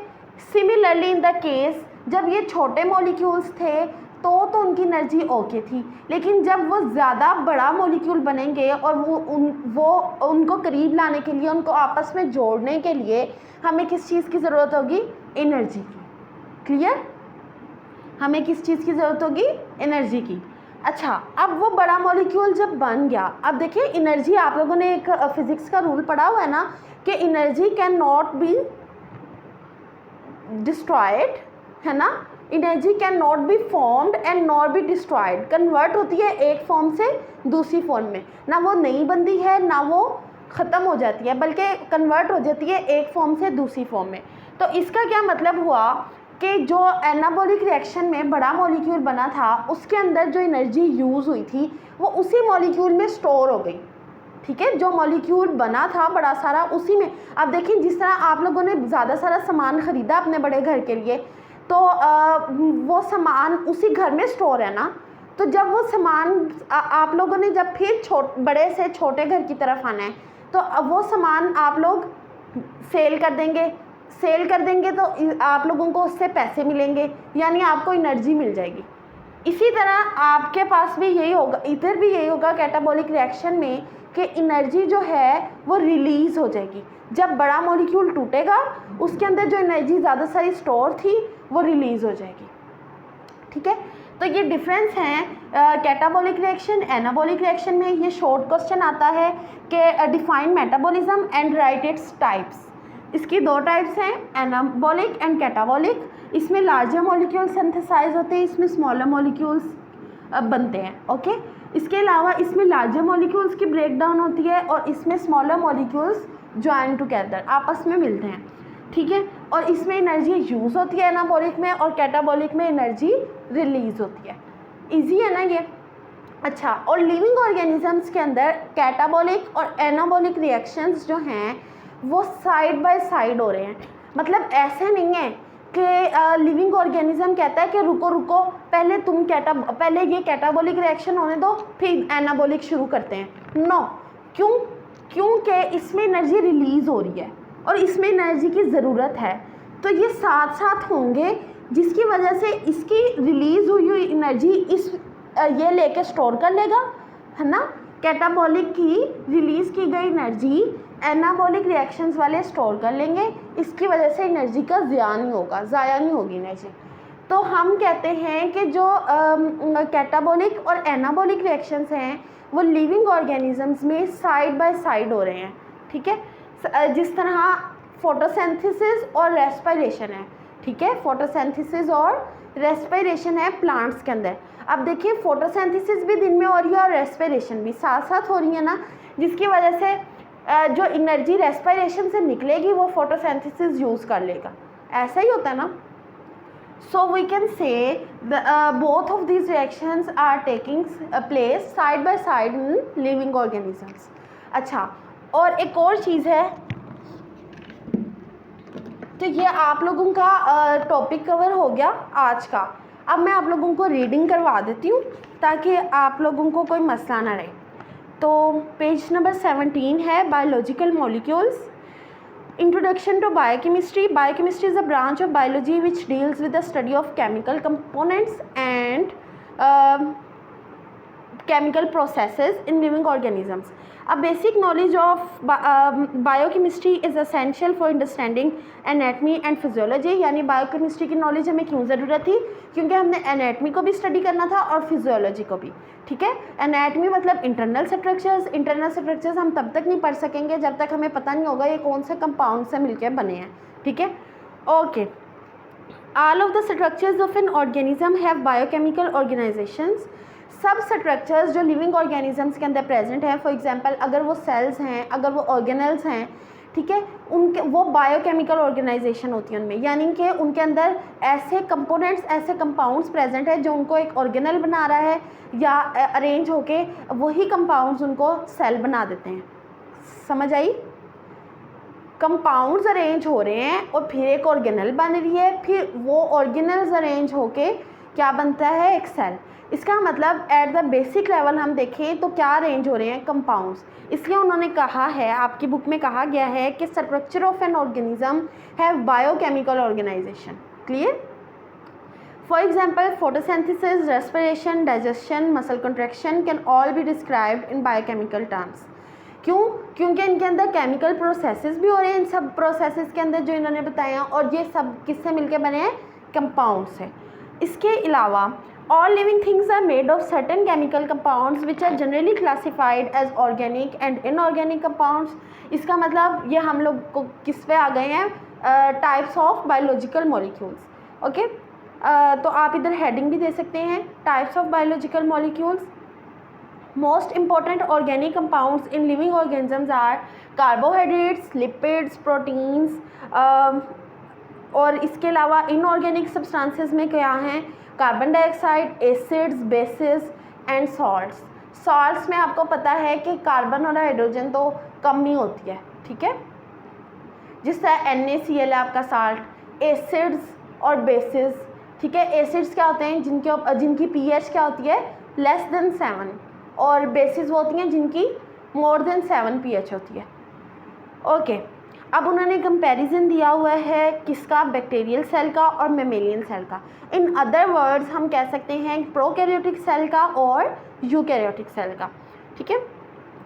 सिमिलरली इन द केस जब ये छोटे मॉलिक्यूल्स थे तो उनकी एनर्जी ओके थी, लेकिन जब वो ज़्यादा बड़ा मॉलिक्यूल बनेंगे और वो उनको करीब लाने के लिए, उनको आपस में जोड़ने के लिए हमें किस चीज़ की ज़रूरत होगी, एनर्जी की। क्लियर, हमें किस चीज़ की ज़रूरत होगी, एनर्जी की। अच्छा, अब वो बड़ा मॉलिक्यूल जब बन गया, अब देखिए एनर्जी, आप लोगों ने एक फिज़िक्स का रूल पढ़ा हुआ है ना कि energy can not be destroyed, है ना, energy can not be formed and not be destroyed, convert होती है एक फॉर्म से दूसरी फॉर्म में, ना वो नई बनती है ना वो ख़त्म हो जाती है, बल्कि कन्वर्ट हो जाती है एक फॉर्म से दूसरी फॉर्म में। तो इसका क्या मतलब हुआ कि जो एनाबॉलिक रिएक्शन में बड़ा मॉलिक्यूल बना था उसके अंदर जो एनर्जी यूज़ हुई थी वो उसी मॉलिक्यूल में स्टोर हो गई, ठीक है, जो मॉलिक्यूल बना था बड़ा सारा उसी में। अब देखिए जिस तरह आप लोगों ने ज़्यादा सारा सामान ख़रीदा अपने बड़े घर के लिए, तो वो सामान उसी घर में स्टोर है ना, तो जब वो सामान आप लोगों ने जब फिर बड़े से छोटे घर की तरफ आना है तो अब वो सामान आप लोग सेल कर देंगे तो आप लोगों को उससे पैसे मिलेंगे, यानी आपको एनर्जी मिल जाएगी। इसी तरह आपके पास भी यही होगा, इधर भी यही होगा कैटाबॉलिक रिएक्शन में कि एनर्जी जो है वो रिलीज़ हो जाएगी। जब बड़ा मॉलिक्यूल टूटेगा उसके अंदर जो एनर्जी ज़्यादा सारी स्टोर थी वो रिलीज़ हो जाएगी, ठीक है। तो ये डिफरेंस है कैटाबॉलिक रिएक्शन एनाबॉलिक रिएक्शन में। ये शॉर्ट क्वेश्चन आता है कि define metabolism and right its types. इसकी दो टाइप्स हैं, एनाबॉलिक एंड कैटाबॉलिक। इसमें लार्जर मॉलिक्यूल सिंथेसाइज होते हैं, इसमें स्मॉलर मॉलिक्यूल्स बनते हैं। ओके, इसके अलावा इसमें लार्जर मॉलिक्यूल्स की ब्रेक डाउन होती है और इसमें स्मॉलर मॉलिक्यूल्स ज्वाइन टुगेदर आपस में मिलते हैं, ठीक है। और इसमें एनर्जी यूज़ होती है एनाबॉलिक में, और कैटाबॉलिक में एनर्जी रिलीज होती है। इजी है ना ये। अच्छा, और लिविंग ऑर्गेनिजम्स के अंदर कैटाबॉलिक और एनाबॉलिक रिएक्शंस जो हैं वो साइड बाय साइड हो रहे हैं। मतलब ऐसे नहीं है कि लिविंग ऑर्गेनिज्म कहता है कि रुको रुको, पहले ये कैटाबॉलिक रिएक्शन होने दो फिर एनाबॉलिक शुरू करते हैं। नो, क्योंकि इसमें एनर्जी रिलीज़ हो रही है और इसमें एनर्जी की ज़रूरत है, तो ये साथ साथ होंगे, जिसकी वजह से इसकी रिलीज़ हुई एनर्जी ये लेके स्टोर कर लेगा, है ना। कैटाबॉलिक की रिलीज़ की गई एनर्जी एनाबॉलिक रिएक्शंस वाले स्टोर कर लेंगे, इसकी वजह से एनर्जी का ज़ाया नहीं होगी एनर्जी। तो हम कहते हैं कि जो कैटाबॉलिक और एनाबॉलिक रिएक्शंस हैं वो लिविंग ऑर्गेनिजम्स में साइड बाय साइड हो रहे हैं, ठीक है। जिस तरह फोटोसिंथेसिस और रेस्पिरेशन है, ठीक है, फोटोसिंथेसिस और रेस्पिरेशन है प्लांट्स के अंदर। अब देखिए, फोटोसिंथेसिस भी दिन में हो रही है और रेस्पिरेशन भी साथ साथ हो रही है ना, जिसकी वजह से जो एनर्जी रेस्पिरेशन से निकलेगी वो फोटोसिंथेसिस यूज़ कर लेगा। ऐसा ही होता है ना। So we can say both of these reactions are taking place side by side in living organisms. अच्छा, और एक और चीज़ है, तो ये आप लोगों का टॉपिक कवर हो गया आज का। अब मैं आप लोगों को रीडिंग करवा देती हूँ ताकि आप लोगों को कोई मसला ना रहे। तो पेज नंबर 17 है biological molecules. Introduction to biochemistry. Biochemistry is a branch of biology which deals with the study of chemical components and chemical processes in living organisms. A basic knowledge of biochemistry is essential for understanding anatomy and physiology. यानी biochemistry की knowledge हमें क्यों ज़रूरत थी? क्योंकि हमने anatomy को भी स्टडी करना था और फिजियोलॉजी को भी, ठीक है। एनाटमी मतलब इंटरनल स्ट्रक्चर्स हम तब तक नहीं पढ़ सकेंगे जब तक हमें पता नहीं होगा ये कौन से कंपाउंड से मिलकर बने हैं, ठीक है। Okay, all of the structures of an organism have biochemical organisations. सब स्ट्रक्चर्स जो लिविंग ऑर्गेनिजम्स के अंदर प्रेजेंट हैं, फॉर एग्जांपल अगर वो सेल्स हैं, अगर वो ऑर्गेनल्स हैं, ठीक है, उनके वो बायोकेमिकल ऑर्गेनाइजेशन होती है उनमें, यानी कि उनके अंदर ऐसे कंपोनेंट्स, ऐसे कंपाउंड्स प्रेजेंट है जो उनको एक ऑर्गेनल बना रहा है या अरेंज होके वही कंपाउंड्स उनको सेल बना देते हैं। समझ आई? कंपाउंड्स अरेंज हो रहे हैं और फिर एक ऑर्गेनल बन रही है, फिर वो ऑर्गेनल्स अरेंज होके क्या बनता है? एक सेल। इसका मतलब एट द बेसिक लेवल हम देखें तो क्या अरेंज हो रहे हैं? कंपाउंड्स। इसलिए उन्होंने कहा है, आपकी बुक में कहा गया है कि structure of an organism have biochemical organization. Clear? For example photosynthesis, respiration, digestion, muscle contraction can all be described in biochemical terms. क्यों? क्योंकि इनके अंदर केमिकल प्रोसेसेस भी हो रहे हैं, इन सब प्रोसेसेस के अंदर जो इन्होंने बताया, और ये सब किससे मिलकर बने हैं? कंपाउंड से। इसके अलावा all living things are made of certain chemical compounds which are generally classified as organic and inorganic compounds। इसका मतलब ये हम लोग को किस पे आ गए हैं? Types of biological molecules. Okay, तो आप इधर हेडिंग भी दे सकते हैं, types of biological molecules. Most important organic compounds in living organisms are carbohydrates, lipids, proteins, और इसके अलावा इनऑर्गेनिक सब्सटेंसेस में क्या हैं? Carbon dioxide, acids, bases and salts. Salts में आपको पता है कि कार्बन और हाइड्रोजन तो कम नहीं होती है, ठीक है, जिस तरह NaCl है आपका साल्ट। एसिड्स और बेसिस, ठीक है, एसिड्स क्या होते हैं? जिनकी pH क्या होती है? लेस देन 7, और बेसिस वो होती हैं जिनकी मोर देन 7 pH होती है। ओके, अब उन्होंने कंपैरिजन दिया हुआ है किसका? बैक्टीरियल सेल का और मेमेलियन सेल का। इन अदर वर्ड्स हम कह सकते हैं प्रोकैरियोटिक सेल का और यूकैरियोटिक सेल का, ठीक है।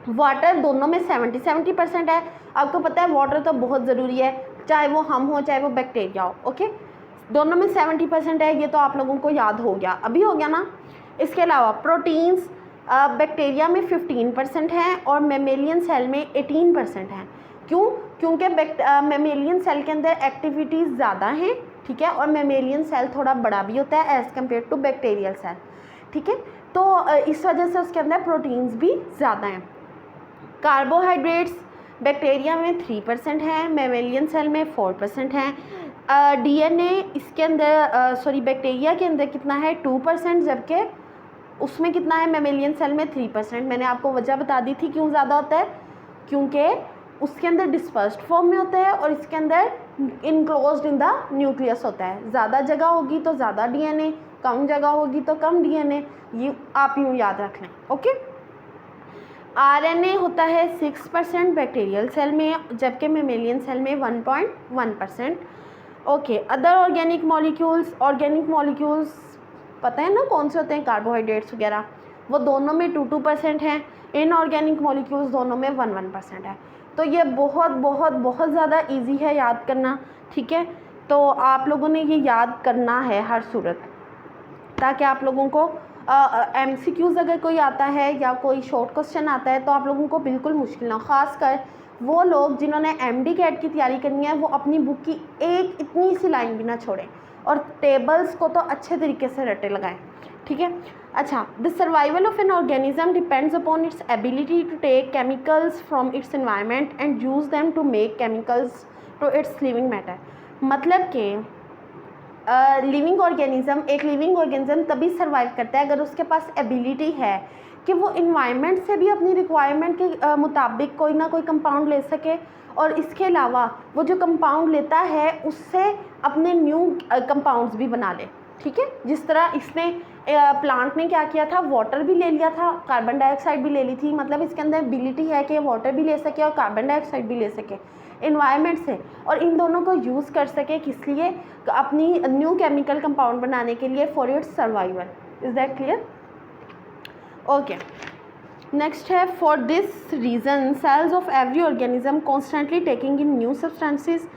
वाटर दोनों में 70% है। आपको पता है वाटर तो बहुत ज़रूरी है, चाहे वो हम हो चाहे वो बैक्टीरिया हो। ओके, दोनों में 70% है, ये तो आप लोगों को याद हो गया, अभी हो गया ना। इसके अलावा प्रोटीन्स बैक्टीरिया में 15% हैं और मेमेलियन सेल में 18% हैं। क्यों? क्योंकि मेमेलियन सेल के अंदर एक्टिविटीज़ ज़्यादा हैं, ठीक है, और मेमेलियन सेल थोड़ा बड़ा भी होता है as compare to bacterial cell, ठीक है। तो इस वजह से उसके अंदर प्रोटीन्स भी ज़्यादा हैं। कार्बोहाइड्रेट्स बैक्टीरिया में 3% है, मेमेलियन सेल में 4% है। डीएनए इसके अंदर बैक्टीरिया के अंदर कितना है 2%, जबकि उसमें कितना है मेमेलियन सेल में 3%। मैंने आपको वजह बता दी थी क्यों ज़्यादा होता है, क्योंकि उसके अंदर डिस्पर्स्ड फॉर्म में होता है और इसके अंदर इनक्लोज्ड इन द न्यूक्लियस होता है। ज़्यादा जगह होगी तो ज़्यादा डीएनए, कम जगह होगी तो कम डीएनए, ये आप यूँ याद रख लें, ओके। आरएनए होता है 6% बैक्टीरियल सेल में, जबकि मेमेलियन सेल में 1.1%। ओके, अदर ऑर्गेनिक मॉलिक्यूल्स पता है ना कौन से होते हैं, कार्बोहाइड्रेट्स वगैरह, वो दोनों में 2% हैं। इनऑर्गेनिक मॉलिक्यूल्स दोनों में 1% है। तो ये बहुत बहुत बहुत ज़्यादा इजी है याद करना, ठीक है। तो आप लोगों ने ये याद करना है हर सूरत, ताकि आप लोगों को MCQs अगर कोई आता है या कोई शॉर्ट क्वेश्चन आता है तो आप लोगों को बिल्कुल मुश्किल ना, ख़ासकर वो लोग जिन्होंने MD कैट की तैयारी करनी है, वो अपनी बुक की एक इतनी सी लाइन भी ना छोड़ें और टेबल्स को तो अच्छे तरीके से रटे लगाएं, ठीक है। अच्छा, the survival of an organism depends upon its ability to take chemicals from its environment and use them to make chemicals to its living matter. मतलब कि लिविंग ऑर्गेनिज्म, एक लिविंग ऑर्गेनिज्म तभी सर्वाइव करता है अगर उसके पास एबिलिटी है कि वो इन्वायरमेंट से भी अपनी रिक्वायरमेंट के मुताबिक कोई ना कोई कंपाउंड ले सके, और इसके अलावा वो जो कंपाउंड लेता है उससे अपने न्यू कंपाउंड्स भी बना ले, ठीक है। जिस तरह इसने प्लांट ने क्या किया था, वाटर भी ले लिया था, कार्बन डाइऑक्साइड भी ले ली थी, मतलब इसके अंदर एबिलिटी है कि वाटर भी ले सके और कार्बन डाइऑक्साइड भी ले सके इन्वायरमेंट से, और इन दोनों को यूज़ कर सके, किस लिए, अपनी न्यू केमिकल कंपाउंड बनाने के लिए, for its survival. Is that clear? Okay, next है, for this reason cells of every organism constantly taking in new substances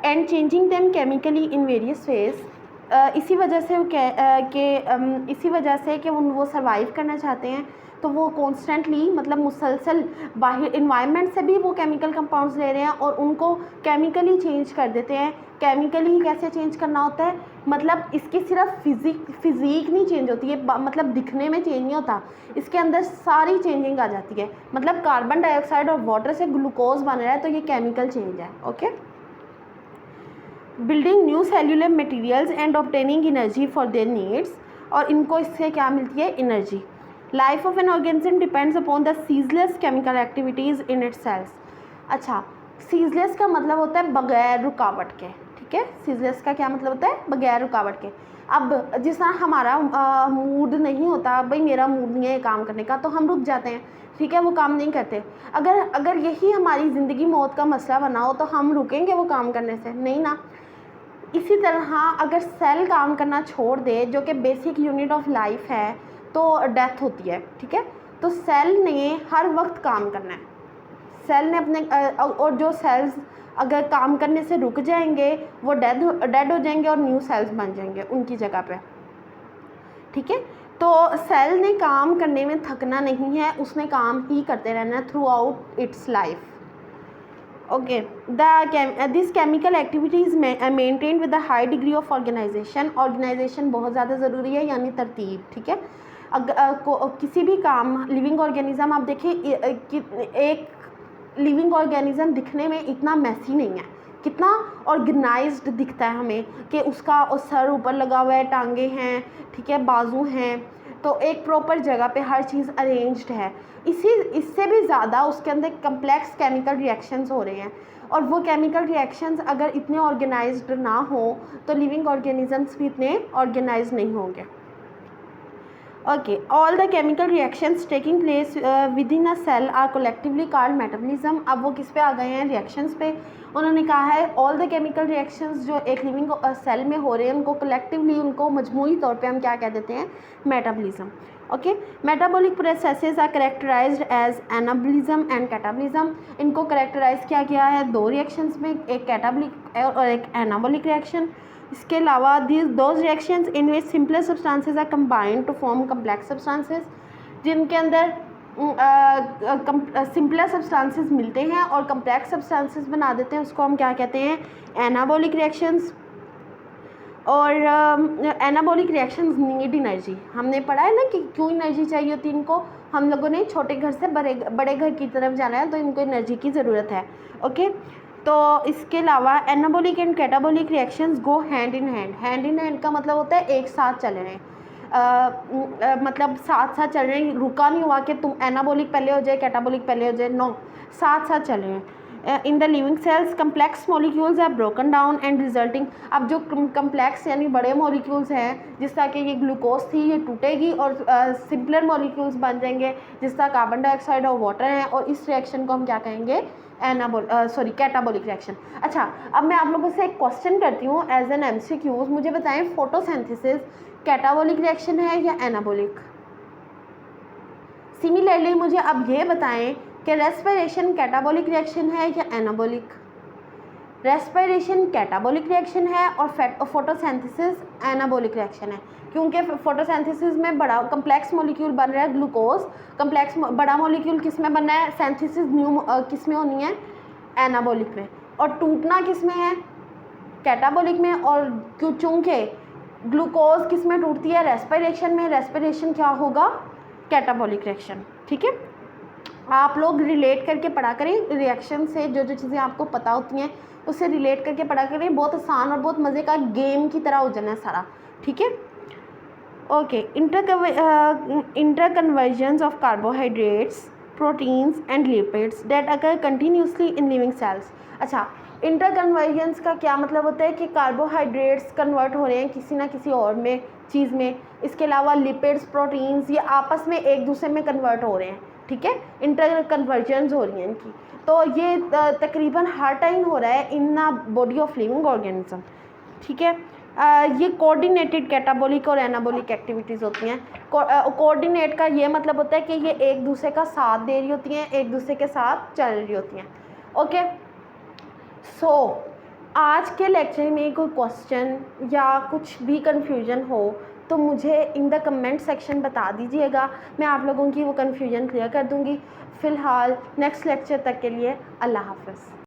and changing them chemically in various ways. इसी वजह से कि वो सर्वाइव करना चाहते हैं, तो वो कॉन्स्टेंटली, मतलब मुसलसल बाहर इन्वायरमेंट से भी वो केमिकल कंपाउंड्स ले रहे हैं और उनको केमिकली चेंज कर देते हैं। केमिकली कैसे चेंज करना होता है, मतलब इसकी सिर्फ फिज़िक नहीं चेंज होती है, मतलब दिखने में चेंज नहीं होता, इसके अंदर सारी चेंजिंग आ जाती है। मतलब कार्बन डाइऑक्साइड और वाटर से ग्लूकोज बन रहा है, तो ये केमिकल चेंज है, okay. Building new cellular materials and obtaining energy for their needs, और इनको इससे क्या मिलती है, energy. Life of an organism depends upon the ceaseless chemical activities in its cells. अच्छा, सीजलेस का मतलब होता है बगैर रुकावट के, ठीक है। सीजलेस का क्या मतलब होता है, बगैर रुकावट के। अब जिस तरह हमारा मूड नहीं होता, भाई मेरा मूड नहीं है ये काम करने का, तो हम रुक जाते हैं, ठीक है, वो काम नहीं करते। अगर यही हमारी ज़िंदगी मौत का मसला बना हो तो हम रुकेंगे वो काम करने से, नहीं ना। इसी तरह अगर सेल काम करना छोड़ दे, जो कि बेसिक यूनिट ऑफ लाइफ है, तो डेथ होती है, ठीक है। तो सेल ने हर वक्त काम करना है, सेल ने अपने और जो सेल्स अगर काम करने से रुक जाएंगे वो डेड हो जाएंगे और न्यू सेल्स बन जाएंगे उनकी जगह पे, ठीक है। तो सेल ने काम करने में थकना नहीं है, उसने काम ही करते रहना है throughout its life, okay. This chemical activity is maintained with the high degree of organization बहुत ज़्यादा ज़रूरी है, यानी तरतीब, ठीक है। किसी भी काम, लिविंग ऑर्गेनिज्म आप देखिए, एक लिविंग ऑर्गेनिज्म दिखने में इतना मैसी नहीं है, कितना ऑर्गेनाइज्ड दिखता है हमें, कि उसका सर ऊपर लगा हुआ है, टांगे हैं, ठीक है, बाजू हैं, तो एक प्रॉपर जगह पे हर चीज़ अरेंज्ड है। इससे भी ज़्यादा उसके अंदर कम्प्लेक्स केमिकल रिएक्शंस हो रहे हैं, और वो केमिकल रिएक्शंस अगर इतने ऑर्गेनाइज्ड ना हो तो लिविंग ऑर्गेनिजम्स भी इतने ऑर्गेनाइज नहीं होंगे, okay. All the chemical reactions taking place within a cell are collectively called metabolism. अब वो किस पे आ गए हैं, रिएक्शंस पे। उन्होंने कहा है ऑल द केमिकल रिएक्शंस जो एक लिविंग सेल में हो रहे हैं उनको कलेक्टिवली, उनको मजमूई तौर पे हम क्या कह देते हैं, metabolism, okay. Metabolic processes are characterized as anabolism and catabolism. इनको कैरेक्टराइज किया गया है दो रिएक्शंस में, एक कैटाबॉलिक और एक एनाबॉलिक रिएक्शन। इसके अलावा those reactions in which simpler substances are combined to form complex substances, जिनके अंदर सिंपलर सब्सटेंसेस मिलते हैं और कम्प्लेक्स सब्सटेंसेस बना देते हैं, उसको हम क्या कहते हैं, एनाबॉलिक रिएक्शंस। और एनाबॉलिक रिएक्शंस नीड एनर्जी, हमने पढ़ा है ना कि क्यों एनर्जी चाहिए होती है इनको, हम लोगों ने छोटे घर से बड़े घर की तरफ जाना है तो इनको एनर्जी की ज़रूरत है। ओके, तो इसके अलावा anabolic and catabolic reactions go hand in hand. Hand in hand का मतलब होता है एक साथ चल रहे हैं, मतलब साथ साथ चल रहे हैं, रुका नहीं हुआ कि तुम एनाबॉलिक पहले हो जाए कैटाबॉलिक पहले हो जाए, नो, साथ साथ चल रहे हैं। In the living cells complex molecules are broken down and resulting, अब जो कम्प्लेक्स यानी बड़े मॉलिक्यूल्स हैं, जिस तरह के ये ग्लूकोज थी ये टूटेगी और सिंपलर मॉलिक्यूल्स बन जाएंगे जिस तरह कार्बन डाइऑक्साइड और वाटर हैं, और इस रिएक्शन को हम क्या कहेंगे, कैटाबॉलिक रिएक्शन। अच्छा, अब मैं आप लोगों से एक क्वेश्चन करती हूँ एज एन MCQs, मुझे बताएं फोटोसिंथेसिस कैटाबॉलिक रिएक्शन है या एनाबॉलिक। सिमिलरली मुझे अब ये बताएं कि रेस्पिरेशन कैटाबॉलिक रिएक्शन है या एनाबॉलिक। रेस्पिरेशन कैटाबॉलिक रिएक्शन है और फोटोसिंथेसिस एनाबॉलिक रिएक्शन है, क्योंकि फोटोसिंथेसिस में बड़ा कम्प्लेक्स मॉलिक्यूल बन रहा है ग्लूकोज, कम्प्लेक्स बड़ा मॉलिक्यूल किस में बनना है, सिंथेसिस न्यू किस में होनी है, एनाबॉलिक में, और टूटना किस में है, कैटाबॉलिक में। और चूँकि ग्लूकोज किस में टूटती है, रेस्पिरेशन में, रेस्पिरेशन क्या होगा, कैटाबॉलिक रिएक्शन। ठीक है, आप लोग रिलेट करके पढ़ा करें, रिएक्शन से जो जो चीज़ें आपको पता होती हैं उससे रिलेट करके पढ़ा करें, बहुत आसान और बहुत मज़े का गेम की तरह हो जाना है सारा। ठीक है, okay. Interconversions of carbohydrates, proteins and lipids that occur continuously in living cells. अच्छा, इंटरकन्वर्जन्स का क्या मतलब होता है कि कार्बोहाइड्रेट्स कन्वर्ट हो रहे हैं किसी ना किसी और में चीज़ में, इसके अलावा लिपिड्स, प्रोटीन्स, ये आपस में एक दूसरे में कन्वर्ट हो रहे हैं। ठीक है, इंटर कन्वर्जन्स हो रही हैं इनकी, तो ये तकरीबन हर टाइम हो रहा है in the body of living organism. ठीक है, ये कोऑर्डिनेटेड कैटाबॉलिक और एनाबॉलिक एक्टिविटीज़ होती हैं। कोऑर्डिनेट का ये मतलब होता है कि ये एक दूसरे का साथ दे रही होती हैं, एक दूसरे के साथ चल रही होती हैं। ओके, सो आज के लेक्चर में कोई क्वेश्चन या कुछ भी कन्फ्यूजन हो तो मुझे इन द कमेंट सेक्शन बता दीजिएगा, मैं आप लोगों की वो कन्फ्यूजन क्लियर कर दूँगी। फ़िलहाल नेक्स्ट लेक्चर तक के लिए अल्लाह हाफ़िज़।